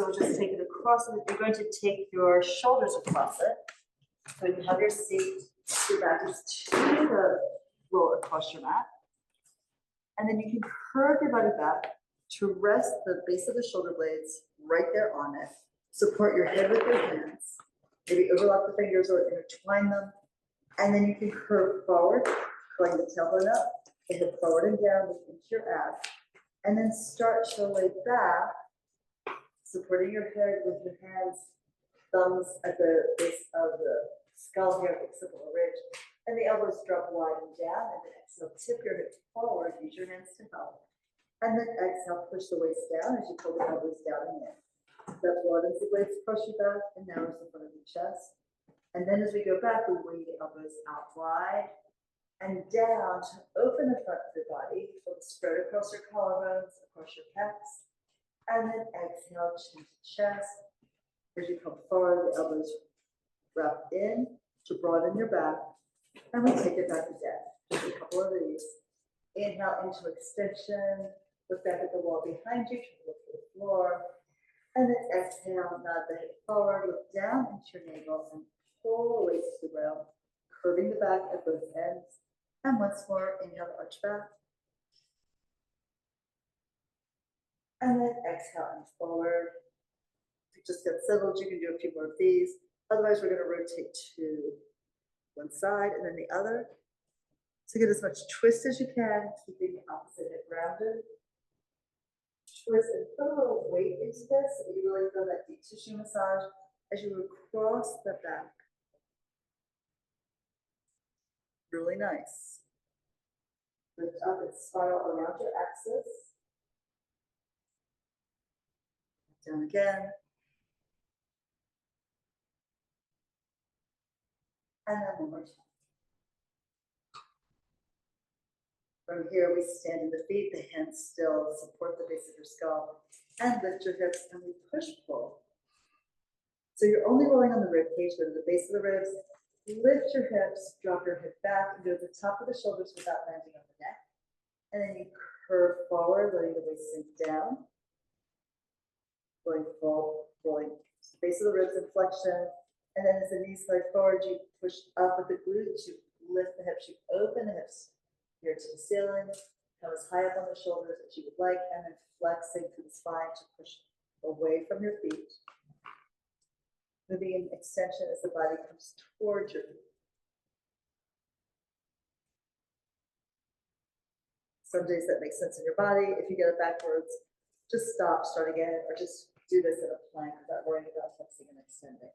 So we'll just take it across, and you're going to take your shoulders across it. So you have your seat, your back is to the roll across your mat. And then you can curve your body back to rest the base of the shoulder blades right there on it. Support your head with your hands. Maybe overlap the fingers or intertwine them. And then you can curve forward, going the tailbone up, the hip forward and down, lifting into your abs. And then start to lay back, supporting your head with your hands, thumbs at the base of the skull here, occipital ridge, and the elbows drop wide and down, and then exhale, tip your hips forward, use your hands to help. And then exhale, push the waist down as you pull the elbows down and in. That broadens the waist across your back and narrows the front of your chest. And then as we go back, we bring the elbows out wide and down to open the front of your body. Feel the spread across your collarbones, across your pecs. And then exhale, chin to chest. As you come forward, the elbows wrap in to broaden your back. And we take it back again. Just a couple of these. Inhale into extension. Look back at the wall behind you, to look to the floor. And then exhale, nod the head forward, look down into your navel, and pull the waist to the ground, curving the back at both ends. And once more, inhale, arch back. And then exhale and forward. If you just get settled, you can do a few more of these. Otherwise, we're going to rotate to one side and then the other. So get as much twist as you can, keeping the opposite hip rounded. Twist and put a little weight into this so that you really feel that deep tissue massage as you across the back. Really nice. Lift up and spiral around your axis. Down again. And then one more time. From here, we stand in the feet, the hands still support the base of your skull, and lift your hips, and we push pull. So you're only rolling on the rib cage, go to the base of the ribs, lift your hips, drop your hip back, and go to the top of the shoulders without landing on the neck. And then you curve forward, letting the waist sink down. Going full, rolling base of the ribs in flexion. And then as the knees slide forward, you push up with the glutes, you lift the hips, you open the hips here to the ceiling, come as high up on the shoulders as you would like, and then flexing through the spine to push away from your feet. Moving in extension as the body comes towards your feet. Some days that makes sense in your body. If you get it backwards, just stop, start again, or just do this in a plank without worrying about flexing and extending.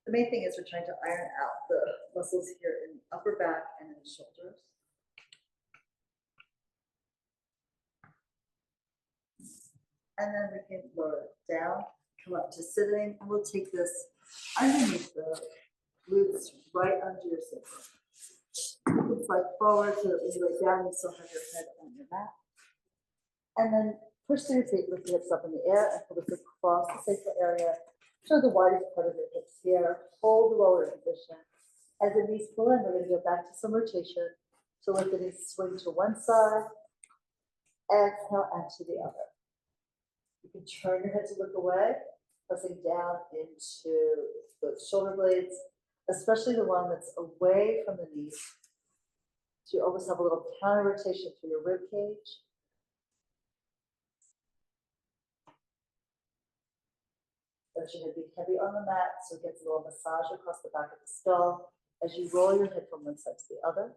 The main thing is we're trying to iron out the muscles here in the upper back and in the shoulders. And then we can lower it down, come up to sitting, and we'll take this underneath the glutes right under your sacrum. You can slide forward so that when you lay down, you still have your head on your mat. And then push through your feet, lift your hips up in the air, and pull this across the sacral area. Show the widest part of your hips here. Hold the lower position. As the knees pull in, we're going to go back to some rotation. So let the knees swing to one side, exhale, and to the other. You can turn your head to look away, pressing down into the shoulder blades, especially the one that's away from the knees. So you always have a little counter rotation through your rib cage. Let your head be heavy on the mat so it gets a little massage across the back of the skull as you roll your head from one side to the other.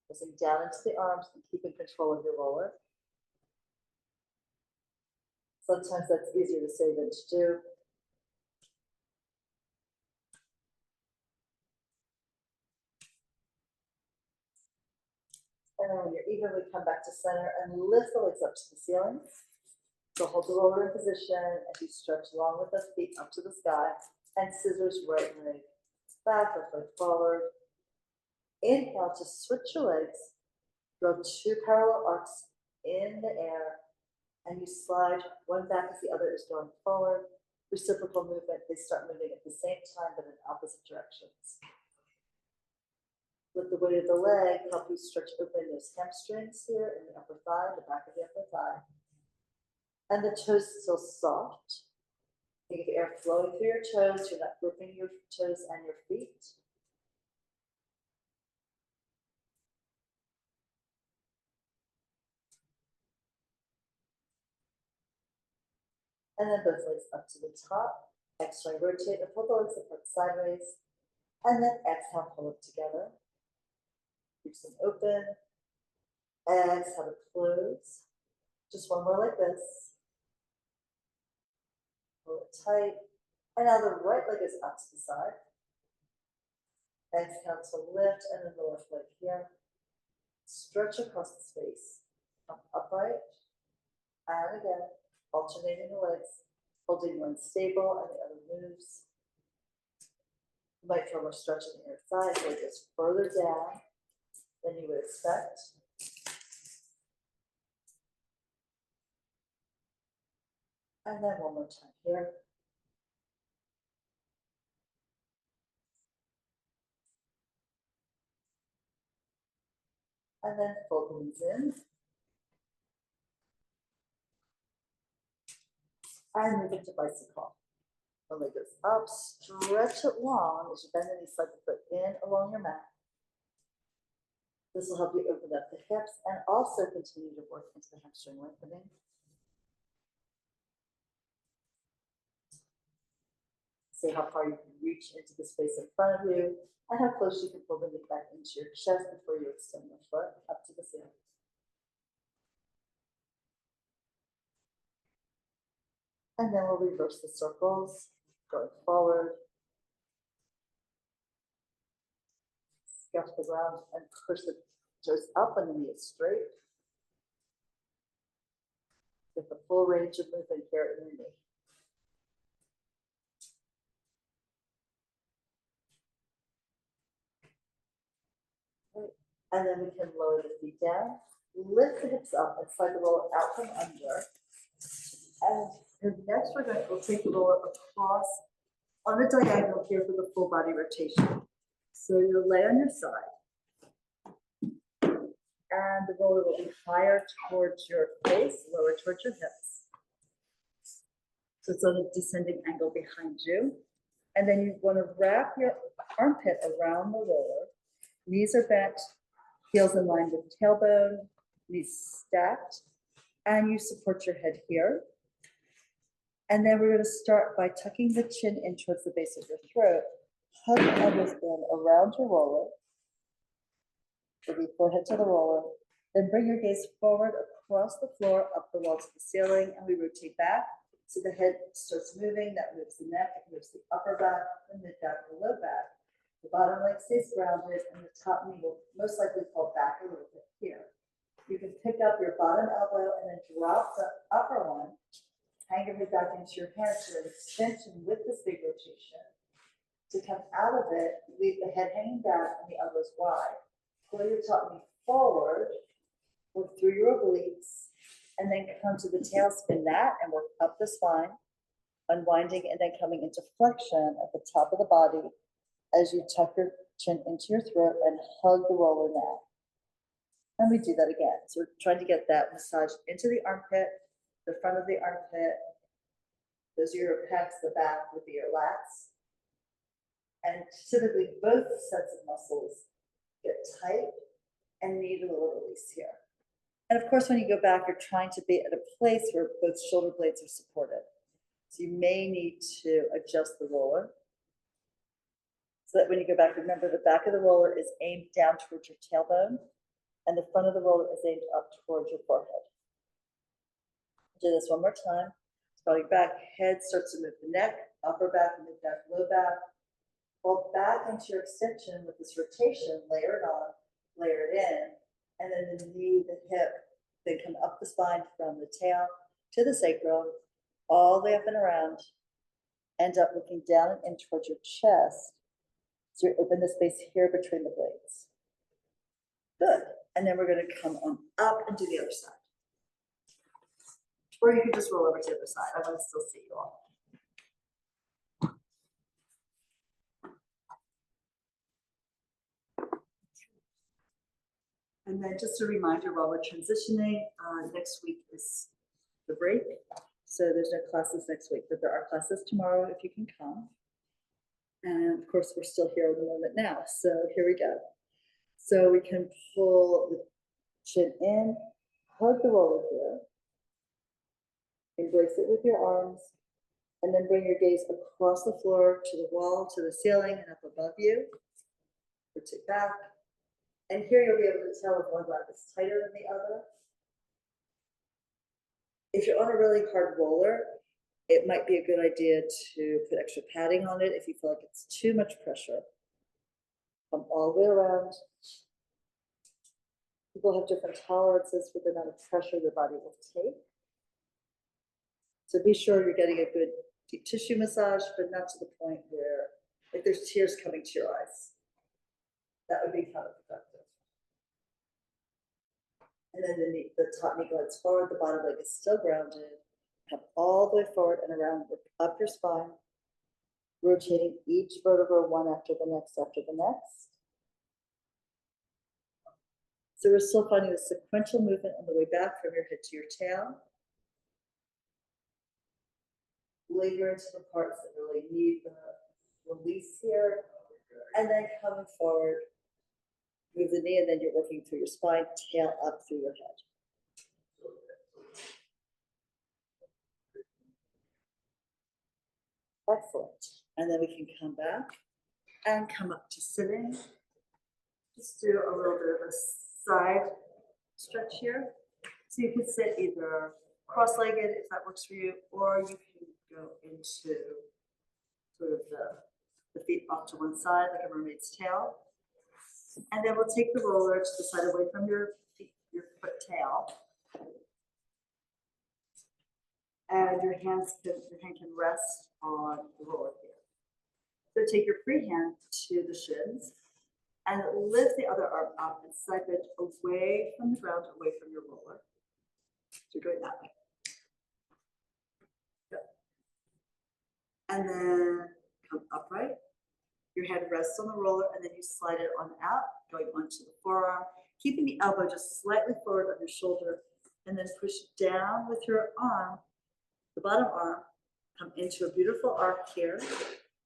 Pressing down into the arms and keeping control of your roller. Sometimes that's easier to say than to do. And then when you're even, we come back to center and lift the legs up to the ceiling. So hold the roller in position as you stretch along with the feet up to the sky and scissors right leg back, left leg forward. Inhale to switch your legs. Draw two parallel arcs in the air. And you slide one back as the other is going forward. Reciprocal movement, they start moving at the same time but in opposite directions. With the weight of the leg, help you stretch open those hamstrings here in the upper thigh, the back of the upper thigh. And the toes still soft. Think of air flowing through your toes. You're not gripping your toes and your feet. And then both legs up to the top. Exhale, rotate and pull the legs apart sideways. And then exhale, pull it together. Keep them open. Exhale to close. Just one more like this. Pull it tight. And now the right leg is up to the side. Exhale to lift, and then the left leg here. Stretch across the space. Come upright. And again, alternating the legs, holding one stable and the other moves. You might feel more stretch on the inner thigh, so it goes further down than you would expect. And then one more time here. And then fold the knees in. And move into bicycle. One leg goes up, stretch it long as you bend the knee, slide the foot in along your mat. This will help you open up the hips and also continue to work into the hamstring lengthening. See how far you can reach into the space in front of you and how close you can pull the knee back into your chest before you extend the foot up to the ceiling. And then we'll reverse the circles, going forward. Scuff the ground and push the toes up when the knee is straight. Get the full range of movement here in the knee. Right. And then we can lower the feet down, lift the hips up and slide the roller out from under. And next we'll take the roller across on a diagonal here for the full body rotation. So you'll lay on your side. And the roller will be higher towards your face, lower towards your hips. So it's on a descending angle behind you. And then you want to wrap your armpit around the roller. Knees are bent, heels in line with tailbone, knees stacked, and you support your head here. And then we're going to start by tucking the chin in towards the base of your throat. Hug the elbows in around your roller. Bring your forehead to the roller. Then bring your gaze forward across the floor, up the wall to the ceiling, and we rotate back. So the head starts moving. That moves the neck, it moves the upper back, the mid back, the low back. The bottom leg stays grounded, and the top knee will most likely fall back a little bit here. You can pick up your bottom elbow and then drop the upper one. Hang your head back into your hands for an extension with this big rotation. To come out of it, leave the head hanging back and the elbows wide. Pull your top knee forward, work through your obliques, and then come to the tail, spin that, and work up the spine, unwinding and then coming into flexion at the top of the body as you tuck your chin into your throat and hug the roller now. And we do that again. So we're trying to get that massage into the armpit, the front of the armpit. Those are your pecs, the back would be your lats. And typically both sets of muscles get tight and need a little release here. And of course, when you go back, you're trying to be at a place where both shoulder blades are supported. So you may need to adjust the roller. So that when you go back, remember the back of the roller is aimed down towards your tailbone and the front of the roller is aimed up towards your forehead. Do this one more time. Going back, head starts to move the neck, upper back, mid back, low back. Fall back into your extension with this rotation, layer it on, layer it in, and then the knee, the hip, then come up the spine from the tail to the sacrum, all the way up and around. End up looking down and in towards your chest. So you open the space here between the blades. Good. And then we're going to come on up and do the other side. Or you can just roll over to the other side. I want to still see you all. And then just a reminder while we're transitioning, next week is the break. So there's no classes next week, but there are classes tomorrow if you can come. And of course, we're still here at the moment now. So here we go. So we can pull the chin in, hug the roller here, embrace it with your arms, and then bring your gaze across the floor to the wall, to the ceiling, and up above you. Rotate back. And here you'll be able to tell if one leg is tighter than the other. If you're on a really hard roller, it might be a good idea to put extra padding on it if you feel like it's too much pressure. Come all the way around. People have different tolerances for the amount of pressure their body will take. So be sure you're getting a good deep tissue massage, but not to the point where like there's tears coming to your eyes. That would be counterproductive. And then the top knee glides forward, the bottom leg is still grounded. Come all the way forward and around, up your spine, rotating each vertebra one after the next after the next. So we're still finding the sequential movement on the way back from your head to your tail. Linger into the parts that really need the release here. And then coming forward, move the knee, and then you're working through your spine, tail up through your head. Excellent. And then we can come back and come up to sitting. Just do a little bit of a side stretch here. So you can sit either cross-legged if that works for you, or you can go into sort of the feet off to one side like a mermaid's tail. And then we'll take the roller to the side away from your feet, your foot tail. And your hand can rest on the roller here. So take your free hand to the shins and lift the other arm up and side bend away from the ground, away from your roller. So you're going that way. Good. And then come upright. Your head rests on the roller, and then you slide it on out, going onto the forearm, keeping the elbow just slightly forward on your shoulder, and then push down with your arm, the bottom arm, come into a beautiful arc here,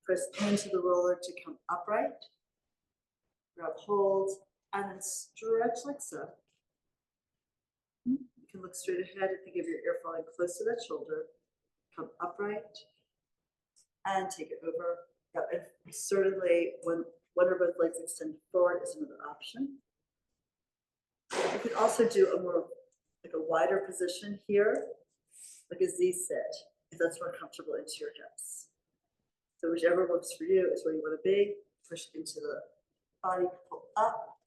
press into the roller to come upright, grab hold, and then stretch like so. You can look straight ahead and think of your ear falling close to that shoulder, come upright, and take it over. Yep, and certainly when one or both legs extend forward is another option. You can also do a more, like a wider position here, like a Z sit, if that's more comfortable into your hips. So whichever works for you is where you want to be. Push into the body, pull up,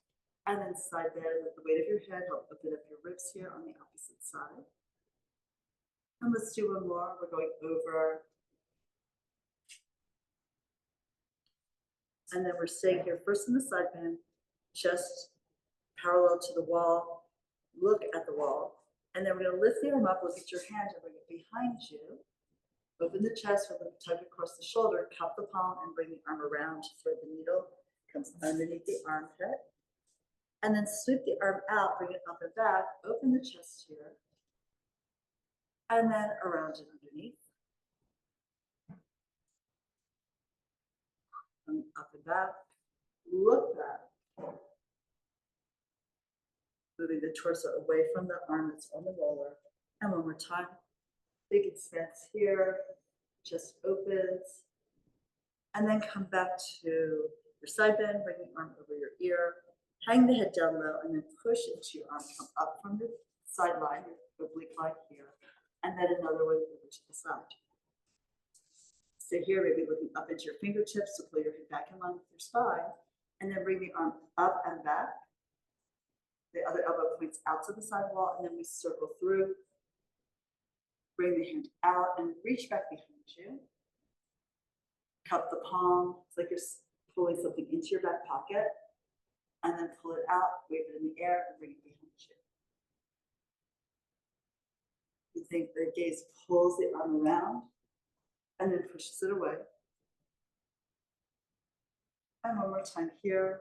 and then side bend with the weight of your head. Help open up your ribs here on the opposite side. And let's do one more. We're going over. And then we're staying here first in the side bend, chest parallel to the wall, look at the wall. And then we're going to lift the arm up, look at your hand, and bring it behind you. Open the chest, with a tug across the shoulder, cup the palm, and bring the arm around to thread the needle. Comes underneath the armpit. And then sweep the arm out, bring it up and back, open the chest here. And then around and underneath. And up and back. Look back. Moving the torso away from the arm that's on the roller. And one more time. Big expanse here. Chest opens. And then come back to your side bend. Bring the arm over your ear. Hang the head down low. And then push into your arm. Come up from the sideline, your oblique line here. And then another one over to the side. Stay here, maybe looking up into your fingertips to pull your head back in line with your spine. And then bring the arm up and back. The other elbow points out to the side wall, and then we circle through. Bring the hand out and reach back behind you. Cup the palm. It's like you're pulling something into your back pocket. And then pull it out, wave it in the air, and bring it behind you. You think the gaze pulls the arm around and then pushes it away. And one more time here,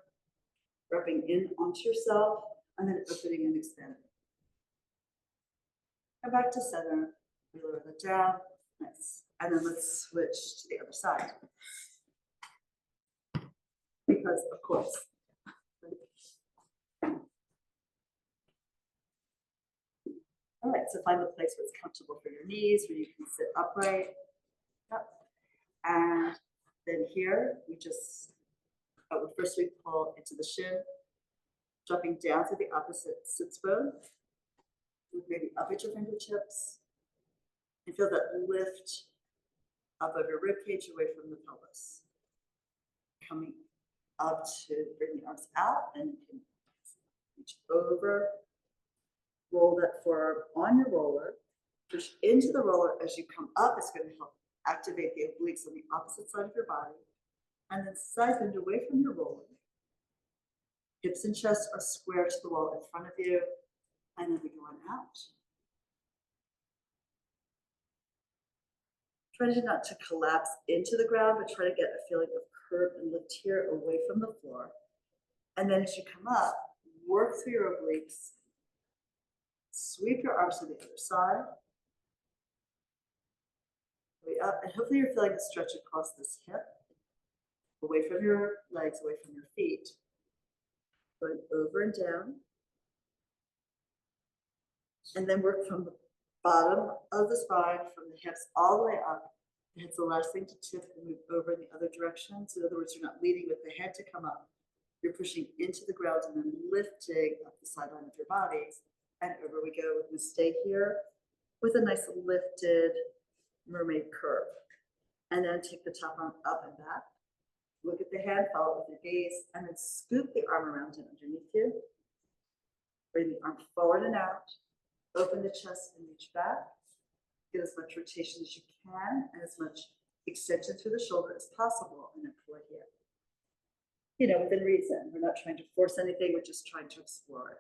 rubbing in onto yourself, and then opening and expanding. Come back to center, We lower that down. Nice. And then let's switch to the other side. Because, of course. All right, so find the place where it's comfortable for your knees, where you can sit upright. Yep. And then here, we just, first we pull into the shin, dropping down to the opposite sits bone, maybe up at your fingertips, and feel that lift up of your rib cage away from the pelvis. Coming up to bring the arms out, and you can reach over, roll that forearm on your roller, push into the roller as you come up. It's going to help activate the obliques on the opposite side of your body, and then side bend away from your roller. Hips and chest are square to the wall in front of you, and then we go on out. Try not to collapse into the ground, but try to get a feeling of curve and lift here away from the floor. And then as you come up, work through your obliques, sweep your arms to the other side, way up, and hopefully you're feeling a stretch across this hip, away from your legs, away from your feet, going over and down, and then work from the bottom of the spine, from the hips all the way up. The head's the last thing to tip and move over in the other direction. So in other words, you're not leading with the head to come up. You're pushing into the ground and then lifting up the sideline of your bodies. And over we go. We're going to stay here with a nice lifted mermaid curve. And then take the top arm up and back. Look at the head, follow it with your gaze, and then scoop the arm around and underneath you. Bring the arm forward and out. Open the chest and reach back. Get as much rotation as you can and as much extension through the shoulder as possible, and then pull it here. You know, within reason. We're not trying to force anything, we're just trying to explore it.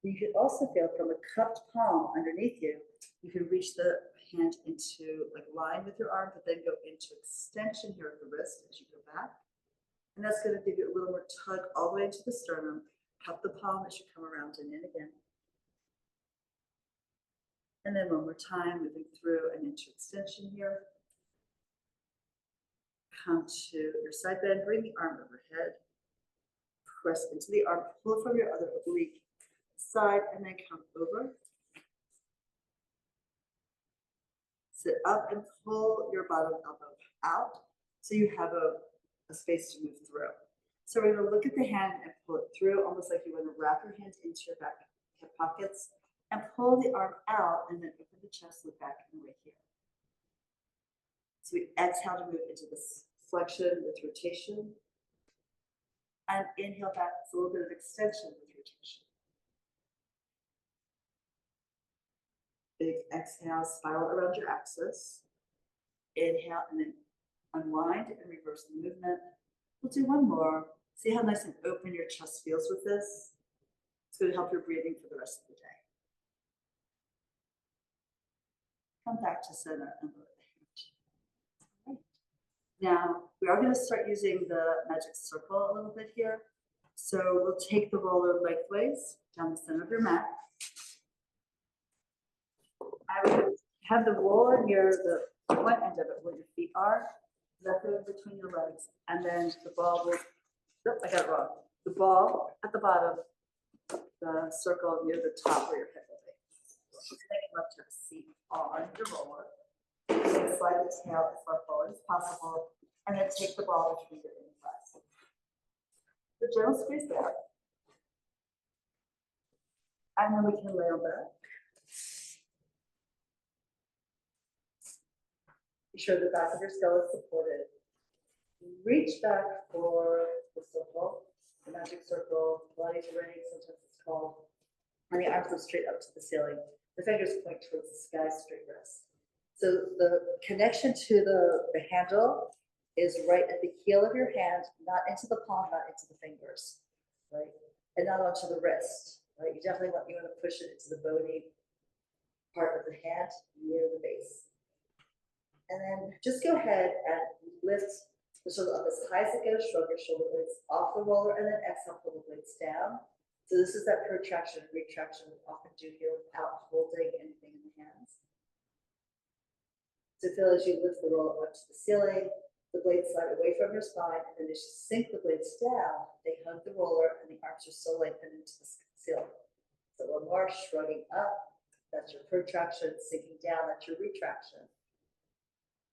You can also feel from a cupped palm underneath you, you can reach the hand into like line with your arm, but then go into extension here at the wrist as you go back. And that's going to give you a little more tug all the way into the sternum. Cup the palm as you come around and in again. And then one more time, moving through and into extension here. Come to your side bend, bring the arm overhead. Press into the arm, pull from your other oblique side, and then come over. Sit up and pull your bottom elbow out so you have a space to move through. So we're going to look at the hand and pull it through, almost like you want to wrap your hands into your back hip pockets and pull the arm out, and then open the chest, look back and away here. So we exhale to move into this flexion with rotation, and inhale back. It's a little bit of extension with rotation. Big exhale, spiral around your axis. Inhale and then unwind and reverse the movement. We'll do one more. See how nice and open your chest feels with this? It's going to help your breathing for the rest of the day. Come back to center and lower the hand. Right. Now, we are going to start using the magic circle a little bit here. So we'll take the roller lengthways down the center of your mat. I would have the roller near the one end of it where your feet are, left it between your legs, and then the ball will, nope, I got it wrong. The ball at the bottom, the circle near the top where your head will be. Then come up to a seat on your roller. Then slide the tail as far forward as possible, and then take the ball between your insides. The gentle squeeze there. And then we can lay on back. Be sure the back of your skull is supported. Reach back for the circle, the magic circle, Pilates ring, sometimes it's called. And the arms go straight up to the ceiling. The fingers point towards the sky, straight wrist. So the connection to the handle is right at the heel of your hand, not into the palm, not into the fingers, right? And not onto the wrist, right? You want to push it into the bony part of the hand near the base. And then just go ahead and lift Push it up as high as it goes, shrug your shoulder blades off the roller, and then exhale, pull the blades down. So this is that protraction and retraction we often do here without holding anything in the hands. So feel as you lift the roller up to the ceiling, the blades slide away from your spine, and then as you sink the blades down, they hug the roller and the arms are still lengthened into the ceiling. So one more, shrugging up, that's your protraction, sinking down, that's your retraction.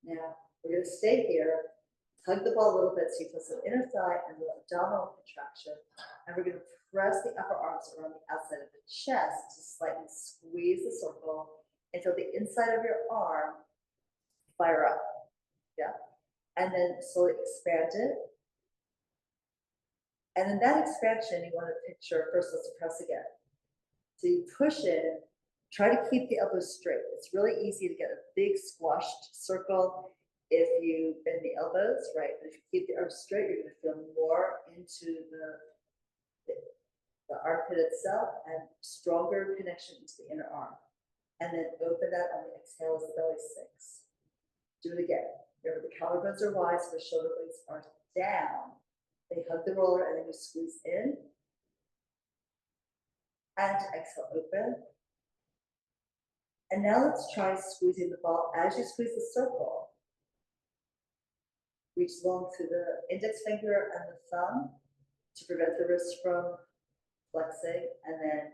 Now, we're gonna stay here, hug the ball a little bit so you feel some inner thigh and a little abdominal contraction, and we're gonna press the upper arms around the outside of the chest to slightly squeeze the circle until the inside of your arm fire up, yeah? And then slowly expand it. And in that expansion, you want to picture, first let's press again. So you push in, try to keep the elbows straight. It's really easy to get a big squashed circle if you bend the elbows, right? But if you keep the arms straight, you're going to feel more into the armpit itself and stronger connection into the inner arm. And then open that on the exhale as the belly sinks. Do it again. Remember, the collarbones are wide, so the shoulder blades are down. They hug the roller, and then you squeeze in. And exhale, open. And now let's try squeezing the ball. As you squeeze the circle, reach long through the index finger and the thumb to prevent the wrist from flexing. And then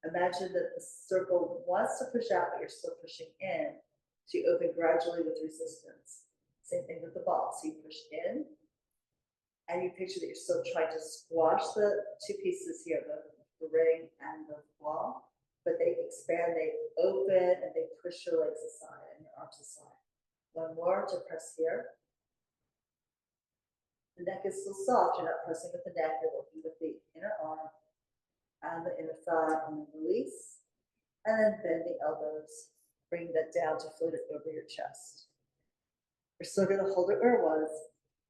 imagine that the circle wants to push out, but you're still pushing in. So you open gradually with resistance. Same thing with the ball. So you push in, and you picture that you're still trying to squash the two pieces here, the ring and the ball, but they expand, they open, and they push your legs aside and your arms aside. One more to press here. The neck is still soft. You're not pressing with the neck. You're working with the inner arm and the inner thigh, and then release. And then bend the elbows. Bring that down to float it over your chest. We're still going to hold it where it was,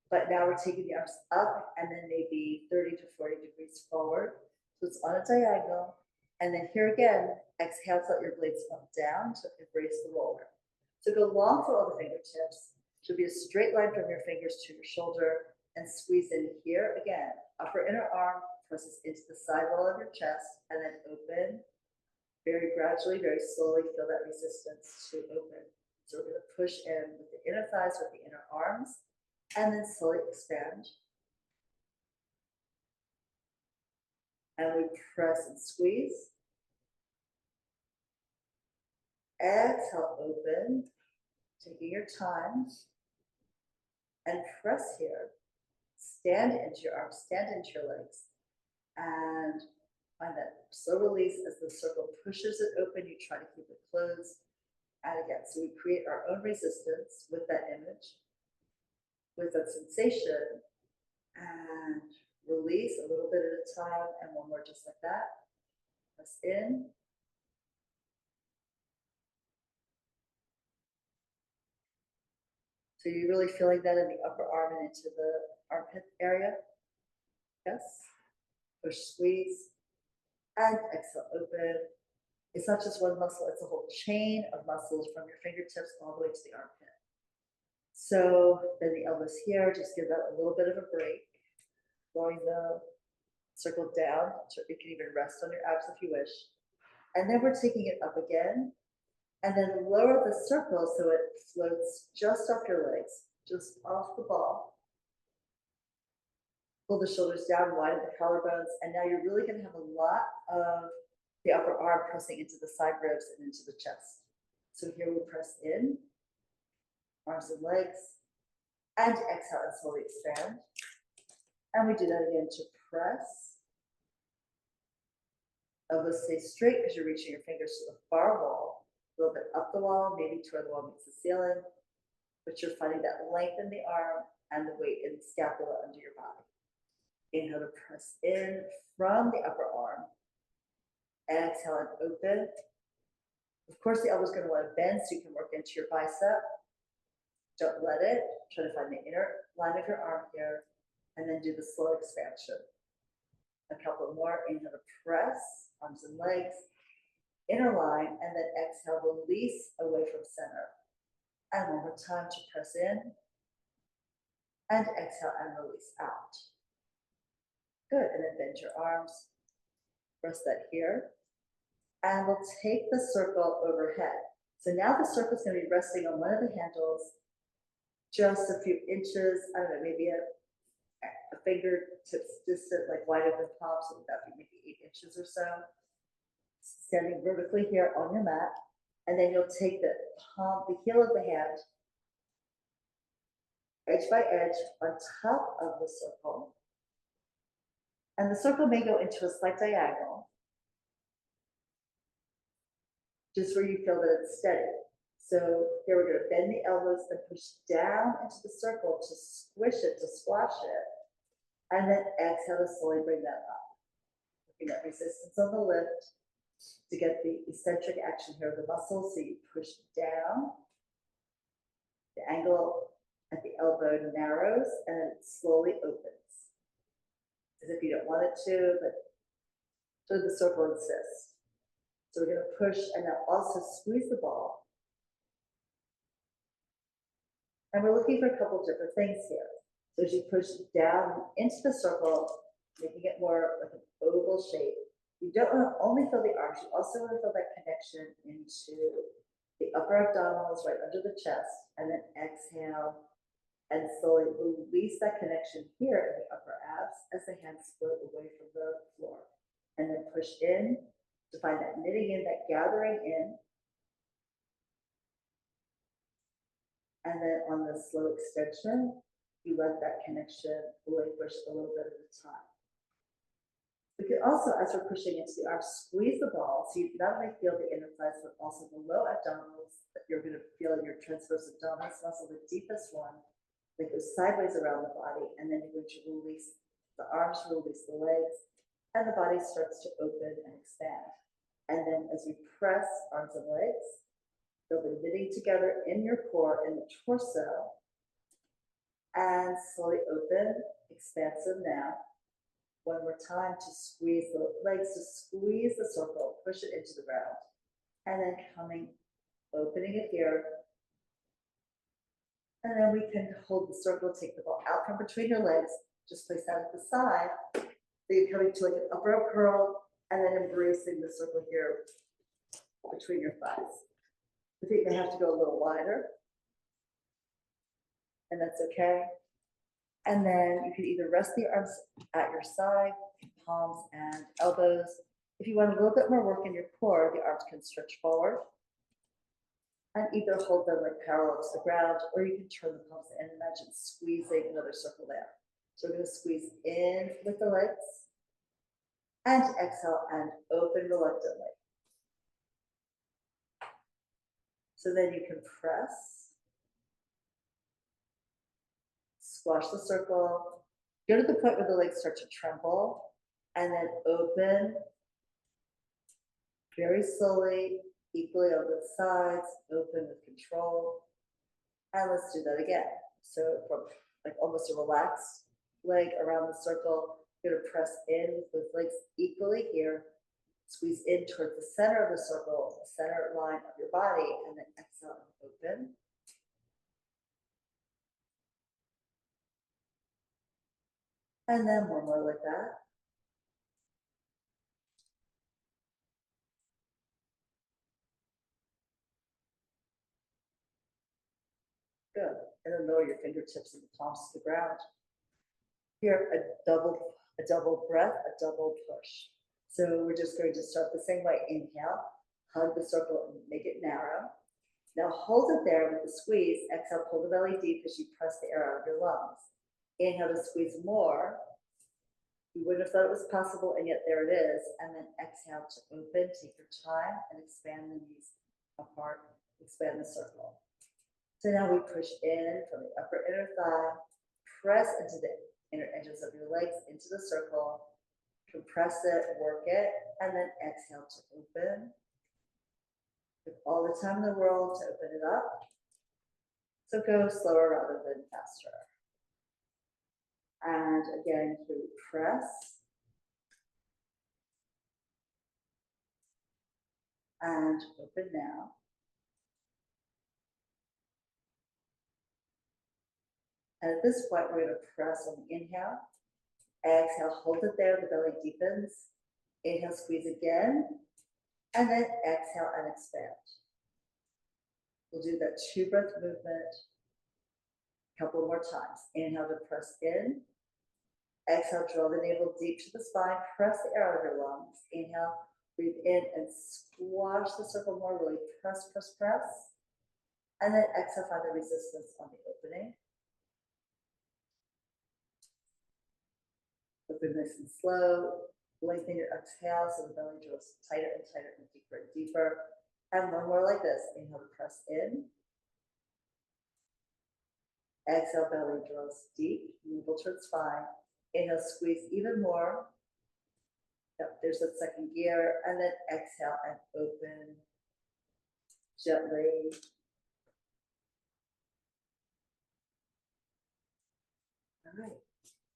but now we're taking the arms up and then maybe 30 to 40 degrees forward. So it's on a diagonal. And then here again, exhale to let your blades come down to embrace the roller. So go long through all the fingertips. Should be a straight line from your fingers to your shoulder, and squeeze in here again. Upper inner arm presses into the side wall of your chest, and then open. Very gradually, very slowly, feel that resistance to open. So we're going to push in with the inner thighs, with the inner arms, and then slowly expand. And we press and squeeze. Exhale, open, taking your time. And press here. Stand into your arms, stand into your legs. And find that slow release as the circle pushes it open. You try to keep it closed. And again, so we create our own resistance with that image, with that sensation, and release a little bit at a time, and one more just like that. Press in. So you're really feeling that in the upper arm and into the armpit area. Yes. Push, squeeze, and exhale, open. It's not just one muscle, it's a whole chain of muscles from your fingertips all the way to the armpit. So then the elbows here, just give that a little bit of a break. Blowing the circle down, so you can even rest on your abs if you wish. And then we're taking it up again, and then lower the circle so it floats just off your legs, just off the ball. Pull the shoulders down, widen the collarbones, and now you're really going to have a lot of the upper arm pressing into the side ribs and into the chest. So here we press in, arms and legs, and exhale and slowly expand. And we do that again to press. Elbows stay straight because you're reaching your fingers to the far wall, a little bit up the wall, maybe to where the wall meets the ceiling, but you're finding that length in the arm and the weight in the scapula under your body. Inhale to press in from the upper arm. Exhale and open. Of course, the elbow's going to want to bend so you can work into your bicep. Don't let it. Try to find the inner line of your arm here, and then do the slow expansion. A couple more. Inhale to press, arms and legs, inner line, and then exhale, release away from center. And one more time to press in. And exhale and release out. Good, and then bend your arms. Rest that here. And we'll take the circle overhead. So now the circle is going to be resting on one of the handles, just a few inches, I don't know, maybe a fingertips distant, like wide open palm, so that would be maybe 8 inches or so. Standing vertically here on your mat. And then you'll take the palm, the heel of the hand, edge by edge on top of the circle. And the circle may go into a slight diagonal, just where you feel that it's steady. So here we're going to bend the elbows and push down into the circle to squish it, to squash it. And then exhale to slowly bring that up. Looking at resistance on the lift to get the eccentric action here of the muscles. So you push down, the angle at the elbow narrows, and then it slowly opens. As if you don't want it to, but so the circle insists. So we're going to push and now also squeeze the ball. And we're looking for a couple different things here. So as you push down into the circle, making it more like an oval shape, you don't want to only feel the arms, you also want to feel that connection into the upper abdominals right under the chest, and then exhale and slowly release that connection here in the upper abs as the hands float away from the floor. And then push in to find that knitting in, that gathering in. And then on the slow extension, you let that connection relinquish a little bit at a time. We can also, as we're pushing into the arms, squeeze the ball so you not only feel the inner thighs, but also the low abdominals. That you're going to feel your transverse abdominis muscle, the deepest one, that goes sideways around the body. And then you're going to release the arms, release the legs, and the body starts to open and expand. And then as we press arms and legs, they'll be knitting together in your core, in the torso, and slowly open, expansive now. One more time to squeeze the legs, to squeeze the circle, push it into the ground, and then coming, opening it here. And then we can hold the circle, take the ball out from between your legs, just place that at the side. So you're coming to like an upper curl, and then embracing the circle here between your thighs. The feet may have to go a little wider, and that's okay. And then you can either rest the arms at your side, palms and elbows. If you want a little bit more work in your core, the arms can stretch forward and either hold them like parallel to the ground, or you can turn the palms and imagine squeezing another circle there. So we're going to squeeze in with the legs and exhale and open reluctantly. So then you can press, squash the circle, go to the point where the legs start to tremble, and then open very slowly, equally on both sides, open with control. And let's do that again. So from like almost a relaxed leg around the circle, you're going to press in with both legs equally here, squeeze in towards the center of the circle, the center line of your body, and then exhale and open. And then one more like that. Good. And then lower your fingertips and the palms to the ground. Here, a double breath, a double push. So we're just going to start the same way. Inhale, hug the circle and make it narrow. Now hold it there with the squeeze. Exhale, pull the belly deep as you press the air out of your lungs. Inhale to squeeze more. You wouldn't have thought it was possible, and yet there it is. And then exhale to open, take your time, and expand the knees apart, expand the circle. So now we push in from the upper inner thigh, press into the inner edges of your legs into the circle, compress it, work it, and then exhale to open. With all the time in the world to open it up. So go slower rather than faster. And again, here we press. And open now. And at this point, we're gonna press on the inhale. Exhale, hold it there, the belly deepens. Inhale, squeeze again. And then exhale and expand. We'll do that 2-breath movement a couple more times. Inhale to press in. Exhale, draw the navel deep to the spine. Press the air out of your lungs. Inhale, breathe in and squash the circle more. Really press, press, press. And then exhale, find the resistance on the opening. Open nice and slow. Lengthen your exhale so the belly draws tighter and tighter and deeper and deeper. And one more like this. Inhale to press in. Exhale, belly draws deep. Navel towards spine. Inhale, squeeze even more. Yep, there's that second gear. And then exhale and open gently. All right.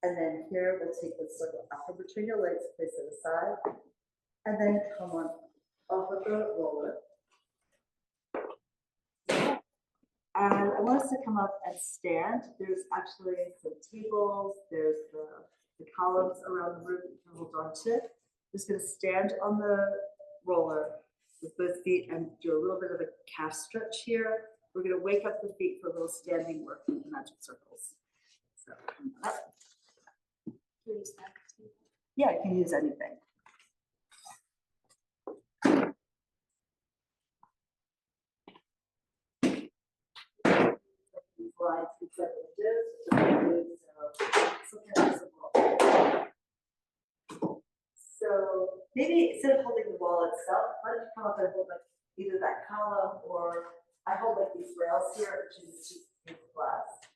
And then here, we'll take the circle up from between your legs, place it aside, and then come on off of the roller. And I want us to come up and stand. There's actually some tables, there's the columns around the room that you can hold on to. Just gonna stand on the roller with both feet and do a little bit of a calf stretch here. We're gonna wake up the feet for a little standing work with the magic circles. So up. Yeah, you can use anything. So maybe instead of holding the wall itself, why don't you come up and hold like either that column or I hold like these rails here, which is just glass.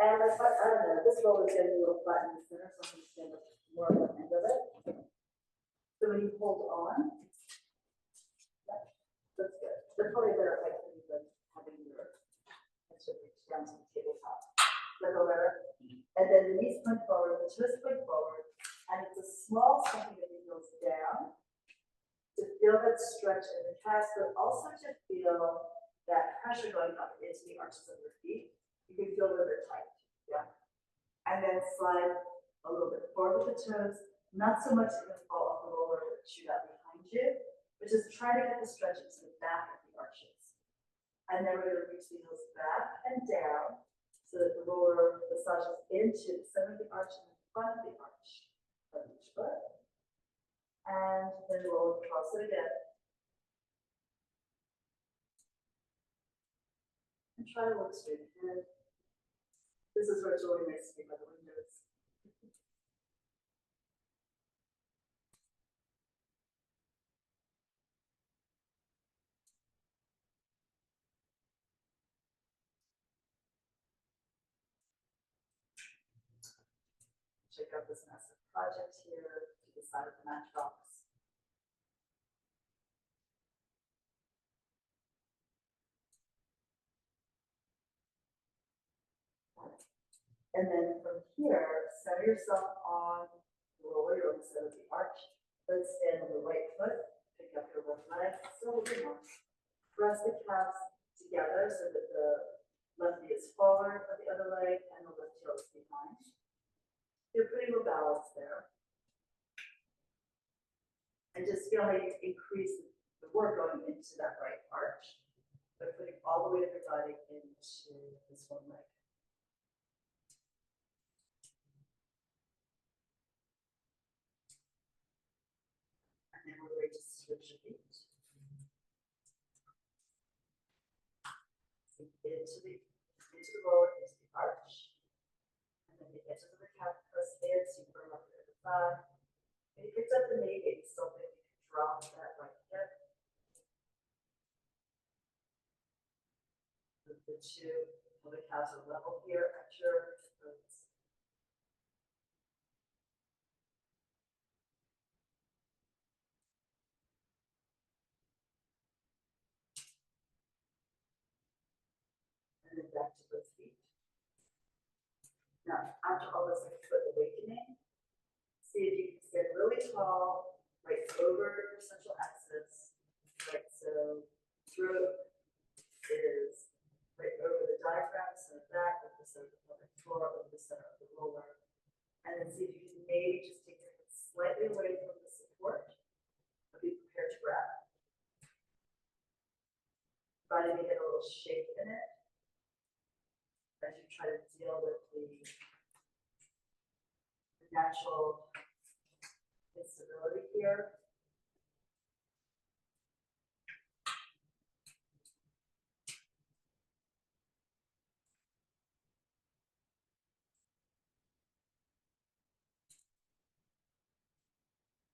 And I don't know, this roll is getting a little flat in the center, so I'm going to stand up more on the end of it. So when you hold on, yeah, that's good. That's probably better height than having your extra reach down to the tabletop. Like a letter. And then the knees point forward, the twist point forward, and it's a small stepping of the heels down to feel that stretch in the calves, but also to feel that pressure going up into the arches of your feet. You can feel where they're tight, yeah. And then slide a little bit forward with the toes, not so much you're gonna fall off the roller or shoot out behind you, but just try to get the stretch into the back of the arches. And then we're gonna reach the heels back and down so that the roller massages into the center of the arch and the front of the arch of each foot. And then roll across it again. And try to look straight ahead. This is where it's really nice to be by the windows. Check out this massive project here to the side of the matchbox. And then from here, center yourself on the roller, you're on the center of the arch. Let's stand on the right foot, pick up your left leg, still holding on. Press the calves together so that the left knee is forward of the other leg and the left heel is behind. You're pretty well balanced there. And just feel how you increase the work going into that right arch, but putting all the weight of your body into this one leg. And then we're ready to switch your feet. Into the roller, into the arch. And then the edges of the calf press in, so you bring up the other thigh. And you picked up the knee, maybe still think you can drop that right hip. The two, well, the calves are level here at your roots. And then back to both feet. Now, after all this foot awakening, see if you can stand really tall, right over your central axis. Right, so throat is right over the diaphragm, back, over the center of the pelvic floor, over the center of the roller. And then see if you can maybe just take your hips slightly away from the support, but be prepared to grab. Try to get a little shake in it as you try to deal with the natural instability here.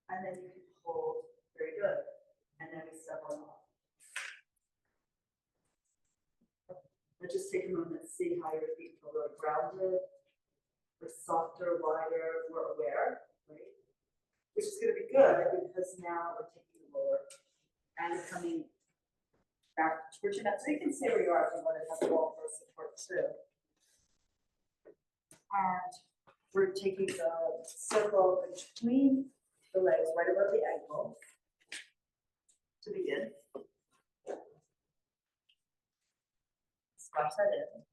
And then you can hold, very good. And then we step on off. Let's just take a moment and see how your feet feel really grounded, or softer, wider, more aware, right? Which is going to be good because now we're taking the roller and coming back towards your mat. So you can stay where you are if you want to have the wall for support too. And we're taking the circle between the legs right above the ankle to begin. Squash that in.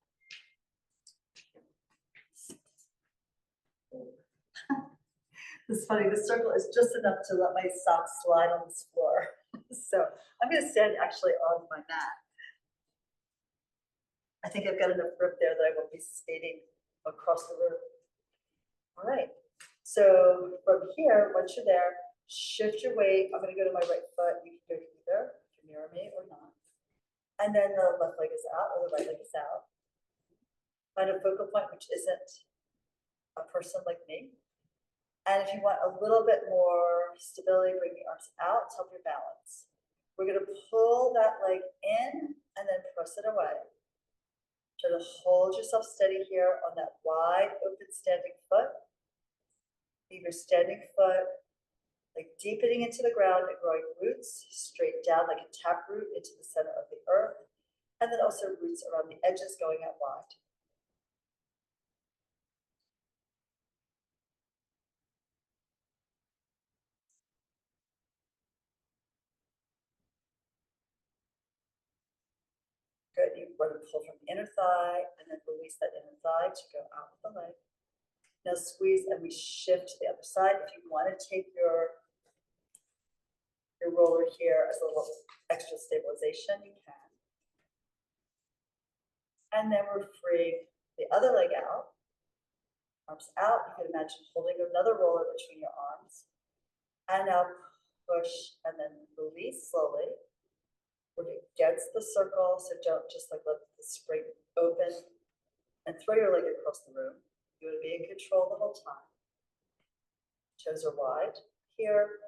This is funny, the circle is just enough to let my socks slide on this floor. So I'm going to stand actually on my mat. I think I've got enough grip there that I won't be skating across the room. All right. So from here, once you're there, shift your weight. I'm going to go to my right foot. You can go to either. You can mirror me or not. And then the left leg is out or the right leg is out. Find a focal point which isn't a person like me. And if you want a little bit more stability, bring the arms out to help your balance. We're going to pull that leg in and then press it away. Try to hold yourself steady here on that wide open standing foot. Leave your standing foot like deepening into the ground and growing roots straight down like a tap root into the center of the earth. And then also roots around the edges going out wide. Good, you want to pull from the inner thigh and then release that inner thigh to go out with the leg. Now squeeze and we shift to the other side. If you want to take your roller here as a little extra stabilization, you can. And then we're freeing the other leg out. Arms out. You can imagine holding another roller between your arms. And now push and then release slowly. Work against the circle, so don't just like let the spring open and throw your leg across the room. You want to be in control the whole time. Toes are wide here.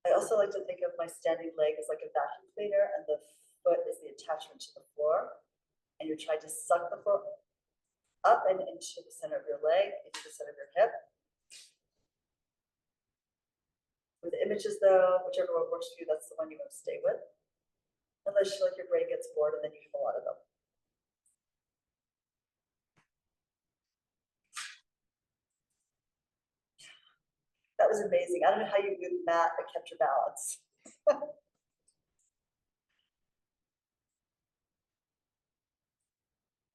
I also like to think of my standing leg as like a vacuum cleaner and the foot is the attachment to the floor. And you're trying to suck the floor up and into the center of your leg, into the center of your hip. With images though, whichever one works for you, that's the one you want to stay with. Unless you like your brain gets bored and then you have a lot of them. That was amazing. I don't know how you moved that but kept your balance.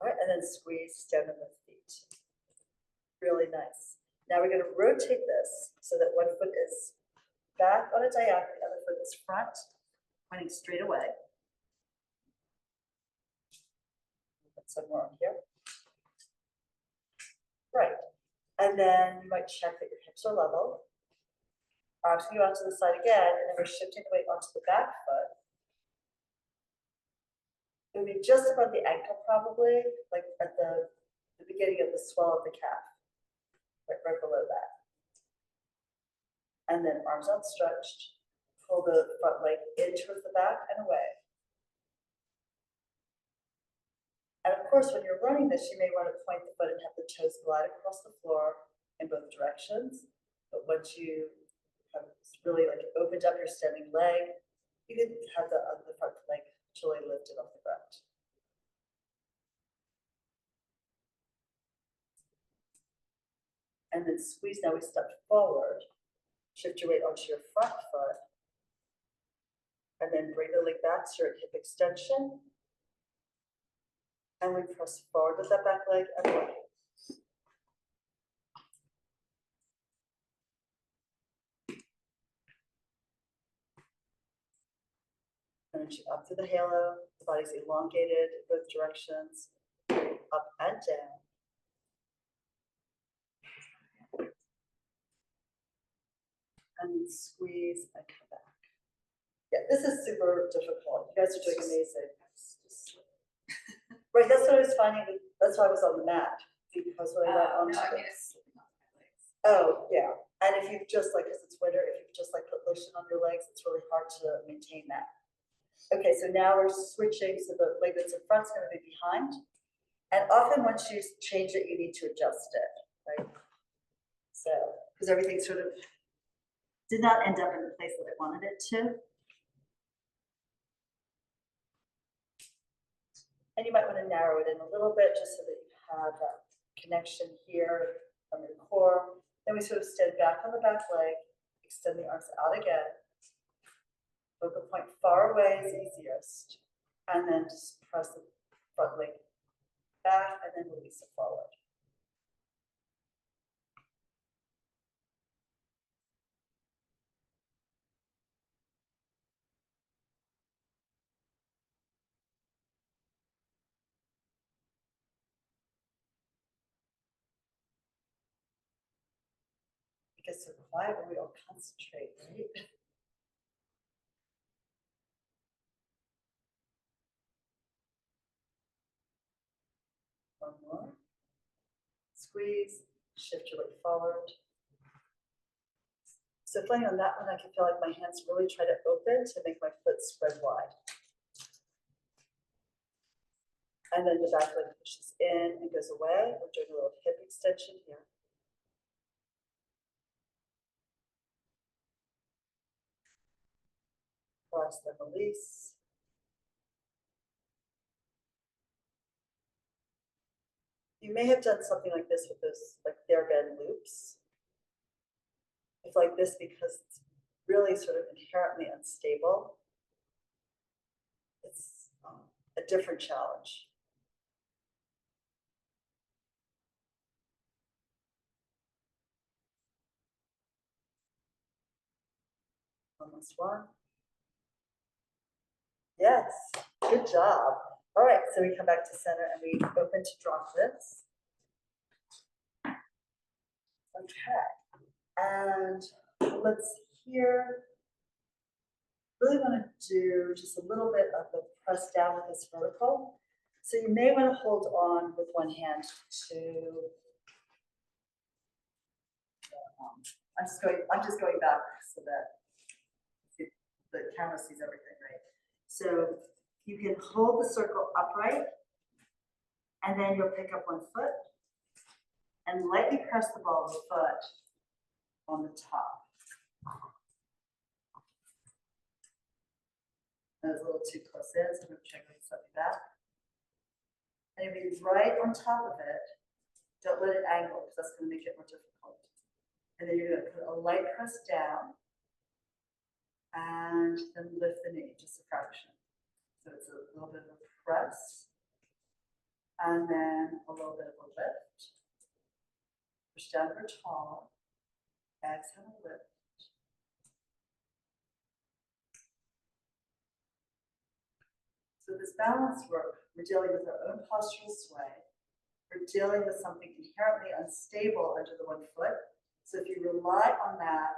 All right, and then squeeze down on the feet. Really nice. Now we're going to rotate this so that one foot is back on a diagonal, the other foot is front, pointing straight away. Put some more on here. Right. And then you might check that your hips are level. Arms can go out to the side again, and then we're shifting the weight onto the back foot. It would be just above the ankle, probably, like at the beginning of the swell of the calf, right below that. And then arms outstretched, pull the front leg in towards the back and away. And of course, when you're running this, you may want to point the foot and have the toes glide across the floor in both directions. But once you have really like opened up your standing leg, you can have the front leg totally lifted off the ground. And then squeeze. Now we step forward. Shift your weight onto your front foot. And then bring the leg back to your hip extension. And we press forward with that back leg and back. Energy up through the halo, the body's elongated in both directions, up and down. And squeeze and come back. Yeah, this is super difficult. You guys are doing amazing. Right, that's what I was finding. That's why I was on the mat, because when I went on No, I to mean, this. it's slipping off my legs. Oh, yeah. And if you just like, because it's winter, if you just like put lotion on your legs, it's really hard to maintain that. Okay, so now we're switching. So the leg that's in front is going to be behind. And often once you change it, you need to adjust it, right? So, because everything sort of did not end up in the place that I wanted it to. And you might want to narrow it in a little bit just so that you have that connection here from your core. Then we sort of stand back on the back leg, extend the arms out again. Focal point far away is easiest. And then just press the front leg back and then release it forward. It gets so quiet when we all concentrate, right? One more. Squeeze, shift your weight forward. So playing on that one, I can feel like my hands really try to open to make my foot spread wide. And then the back leg pushes in and goes away. We're doing a little hip extension here. Cross, then release. You may have done something like this with those like theraband loops. It's like this because it's really sort of inherently unstable. It's a different challenge. Almost one. Yes, good job. All right, so we come back to center and we open to drop this. Okay, and let's here. Really want to do just a little bit of the press down with this vertical. So you may want to hold on with one hand to. I'm just going back so that the camera sees everything, right? So you can hold the circle upright, and then you'll pick up one foot and lightly press the ball of the foot on the top. That's a little too close in, so I'm going to check something back. And if it's right on top of it, don't let it angle because that's going to make it more difficult. And then you're going to put a light press down and then lift the knee just a fraction. So it's a little bit of a press and then a little bit of a lift. Push down for tall. Exhale, lift. So this balance work, we're dealing with our own postural sway. We're dealing with something inherently unstable under the one foot. So if you rely on that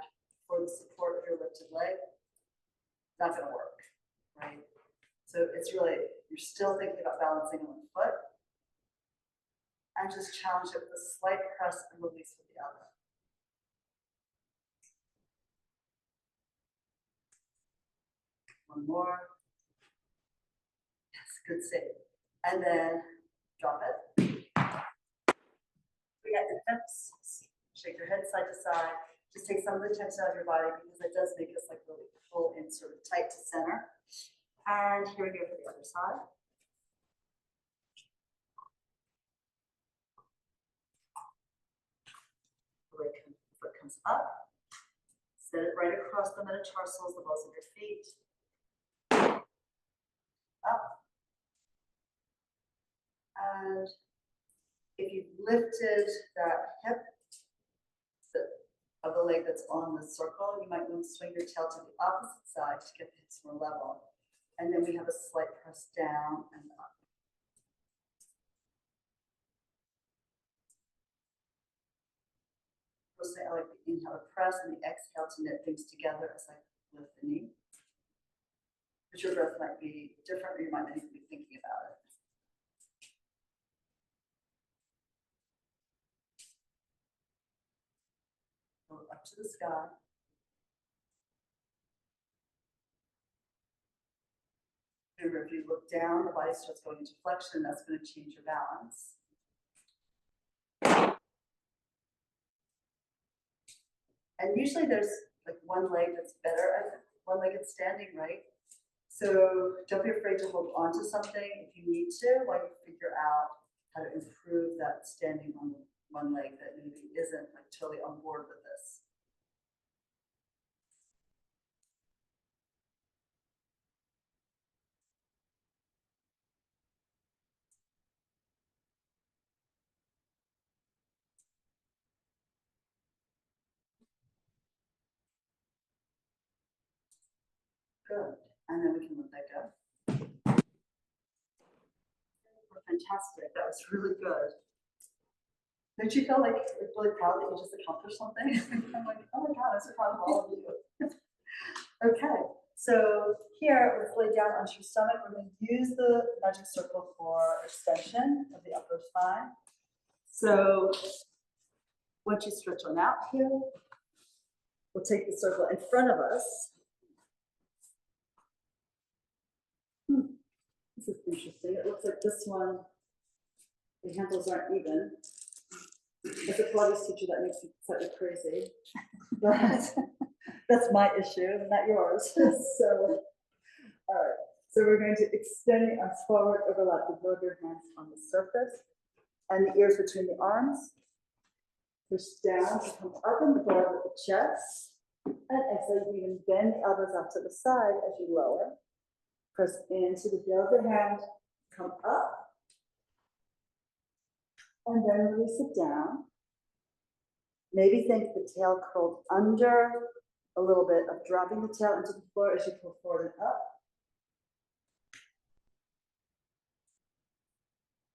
for the support of your lifted leg, it's not going to work, right? So it's really, you're still thinking about balancing on one foot and just challenge it with a slight press and release with the other. One more. Yes, good save. And then drop it. We got the hips. Shake your head side to side. Just take some of the tension out of your body because it does make us like really pull in sort of tight to center. And here we go for the other side. The foot comes up. Set it right across the metatarsals, the balls of your feet. Up. And if you've lifted that hip of the leg that's on the circle, you might want to swing your tail to the opposite side to get the hips more level. And then we have a slight press down and up. Personally, I like the inhale to press and the exhale to knit things together as I lift the knee. But your breath might be different, or you might not even be thinking about it. Go up to the sky. Remember, if you look down, the body starts going into flexion, and that's going to change your balance. And usually there's like one leg that's better at one leg it's standing, right? So don't be afraid to hold on to something if you need to while you figure out how to improve that standing on one leg that maybe isn't like totally on board with this. Good. And then we can let that go. Fantastic. That was really good. Don't you feel like really proud that you just accomplished something? I'm like, oh my God, I'm so proud of all of you. Okay, so here, let's lay down onto your stomach. We're going to use the magic circle for extension of the upper spine. So once you stretch on out here, we'll take the circle in front of us. This is interesting. It looks like this one, the handles aren't even. As a Pilates teacher, that makes me slightly crazy. But that's my issue, not yours. So, all right. So we're going to extend the arms forward, overlap the both of your hands on the surface, and the ears between the arms. Push down to come up and forward with the chest. And exhale, you can bend the elbows out to the side as you lower. Press into the heel of your hand, come up, and then release it down. Maybe think the tail curled under, a little bit of dropping the tail into the floor as you pull forward and up.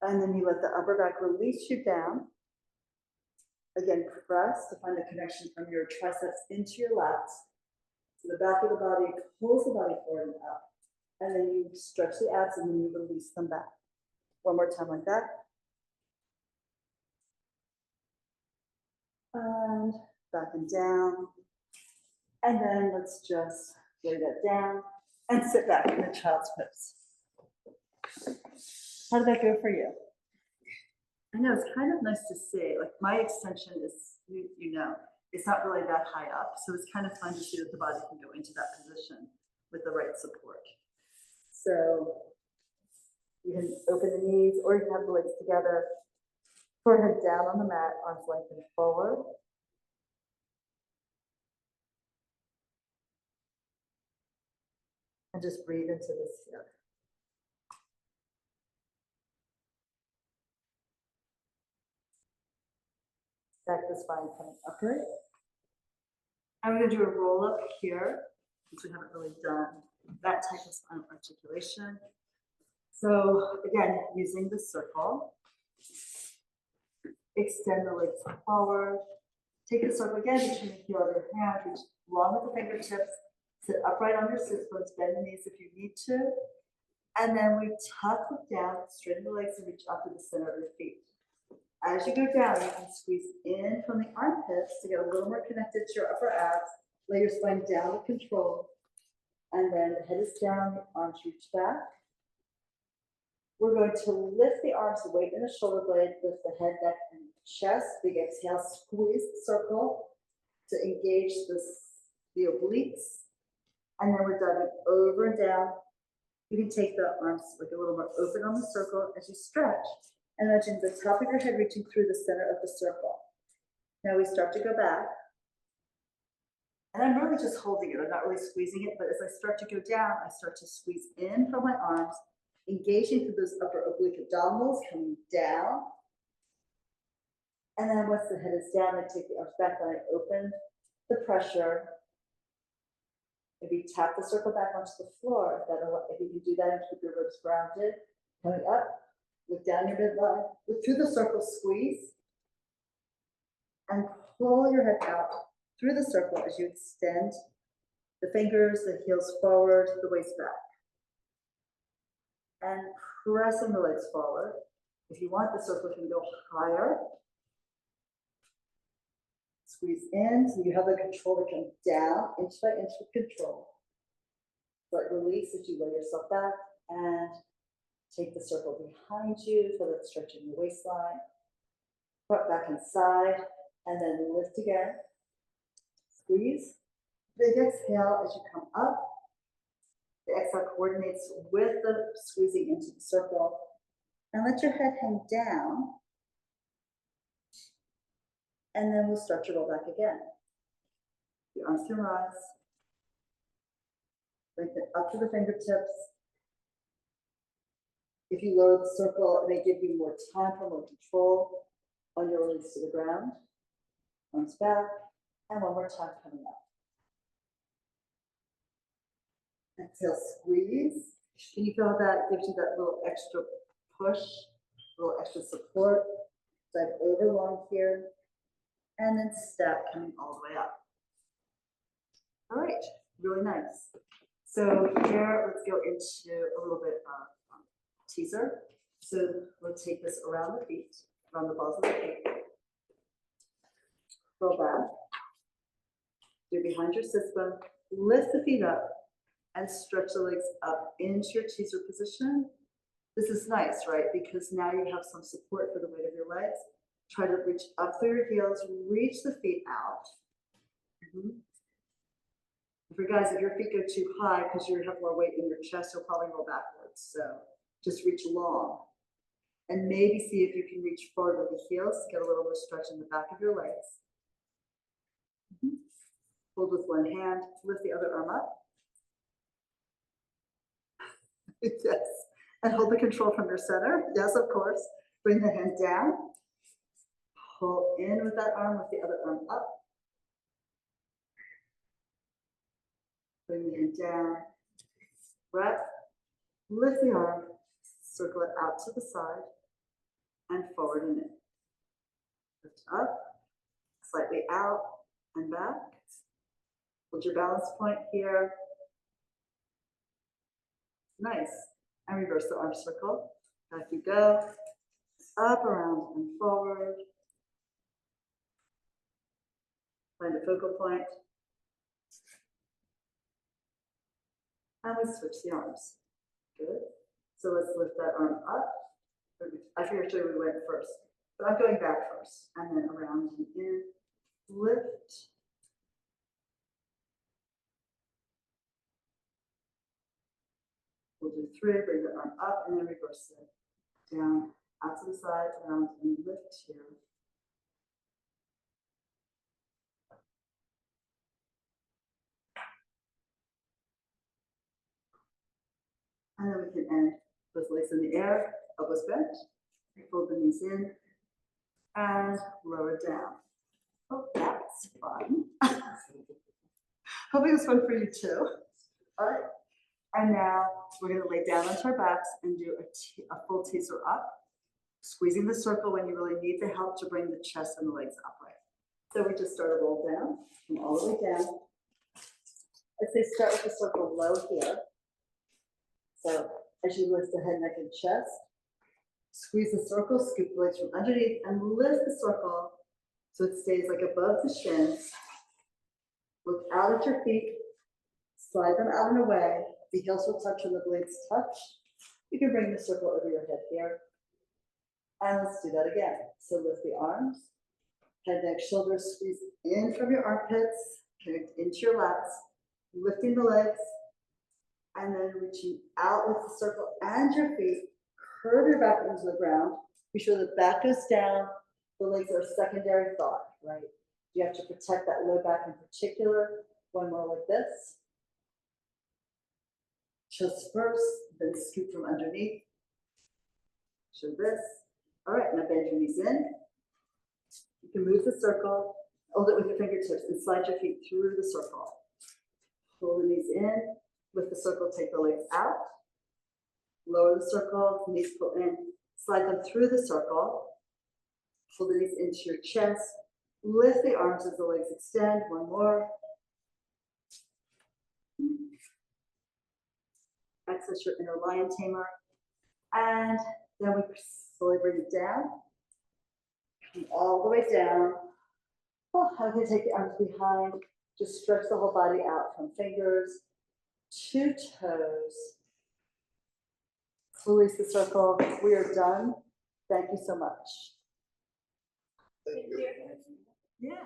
And then you let the upper back release you down. Again, press to find the connection from your triceps into your lats. So the back of the body pulls the body forward and up. And then you stretch the abs and then you release them back. One more time like that. And back and down. And then let's just lay that down and sit back in the child's pose. How did that go for you? I know it's kind of nice to see. Like my extension is, you know, it's not really that high up. So it's kind of fun to see that the body can go into that position with the right support. So you can open the knees or you can have the legs together. Forehead down on the mat, arms lengthened forward. And just breathe into this here. Stack the spine coming upright. I'm going to do a roll up here, since we haven't really done that type of spinal articulation. So again, using the circle, extend the legs forward. Take the circle again between the heel of your hand, reach long with the fingertips, sit upright on your sit bones, bend the knees if you need to. And then we tuck down, straighten the legs and reach up to the center of your feet. As you go down, you can squeeze in from the armpits to get a little more connected to your upper abs. Lay your spine down with control. And then the head is down, the arms reach back. We're going to lift the arms, weight in the shoulder blade, lift the head, neck, and chest. Big exhale, squeeze the circle to engage the obliques. And then we're diving over and down. You can take the arms like a little more open on the circle as you stretch. And imagine the top of your head reaching through the center of the circle. Now we start to go back. And I'm really just holding it. I'm not really squeezing it, but as I start to go down, I start to squeeze in from my arms engaging through those upper oblique abdominals, coming down. And then once the head is down, then take the arms back, then I open the pressure. Maybe tap the circle back onto the floor. If you can do that and keep your ribs grounded, coming up, look down your midline, look through the circle, squeeze, and pull your head out through the circle as you extend the fingers, the heels forward, the waist back. And pressing the legs forward. If you want, the circle can go higher. Squeeze in, so you have the control to come down, inch by inch with control. But release as you lay yourself back and take the circle behind you, feel that stretch in your waistline. Put back inside, and then lift again. Squeeze. Big exhale as you come up. The exhale coordinates with the squeezing into the circle. And let your head hang down. And then we'll start to roll back again. The arms can rise. Lengthen up to the fingertips. If you lower the circle, it may give you more time for more control on your release to the ground. Arms back, and one more time coming up. Exhale, squeeze. Can you feel that gives you that little extra push, a little extra support? Dive over long here. And then step coming all the way up. All right, really nice. So here, let's go into a little bit of teaser. So we'll take this around the feet, around the balls of the feet. Roll back. You're behind your sit bone. Lift the feet up and stretch the legs up into your teaser position. This is nice, right? Because now you have some support for the weight of your legs. Try to reach up through your heels, reach the feet out. For guys, if your feet go too high because you have more weight in your chest, you'll probably roll backwards. So just reach long. And maybe see if you can reach forward with the heels to get a little more stretch in the back of your legs. Hold with one hand, lift the other arm up. Yes. And hold the control from your center. Yes, of course. Bring the hand down. Pull in with that arm, with the other arm up. Bring the hand down. Breath. Lift the arm. Circle it out to the side and forward and in. Lift up, slightly out and back. Hold your balance point here. Nice. And reverse the arm circle. Back you go. Up, around, and forward. Find a focal point. And we switch the arms. Good. So let's lift that arm up. I figured we went first, but I'm going back first. And then around and in. Lift. We'll do 3, bring the arm up, and then reverse it. Down, out to the side, around, and lift here. And then we can end with legs in the air, elbows bent, fold the knees in, and lower down. Oh, that's fun. Hoping it was fun for you too. All right. And now we're going to lay down onto our backs and do a full teaser up, squeezing the circle when you really need the help to bring the chest and the legs upright. So we just start a roll down, come all the way down. I'd say start with the circle low here. So as you lift the head, neck, and chest, squeeze the circle, scoop the legs from underneath, and lift the circle so it stays like above the shins. Look out at your feet, slide them out and away. The heels will touch and the blades touch. You can bring the circle over your head here. And let's do that again. So lift the arms, head, neck, shoulders, squeeze in from your armpits, connect into your lats, lifting the legs, and then reaching out with the circle and your feet. Curve your back into the ground. Be sure the back goes down. The legs are a secondary thought, right? You have to protect that low back in particular. One more like this. chest first, then scoop from underneath. So this. All right, now bend your knees in. You can move the circle, hold it with your fingertips, and slide your feet through the circle. Pull the knees in, with the circle, take the legs out. Lower the circle, knees pull in, slide them through the circle. Pull the knees into your chest. Lift the arms as the legs extend. One more. Access your inner lion tamer. And then we slowly bring it down. Come all the way down. Oh, I'm going to take the arms behind. Just stretch the whole body out from fingers to toes. Release the circle. We are done. Thank you so much. Thank you. Yeah.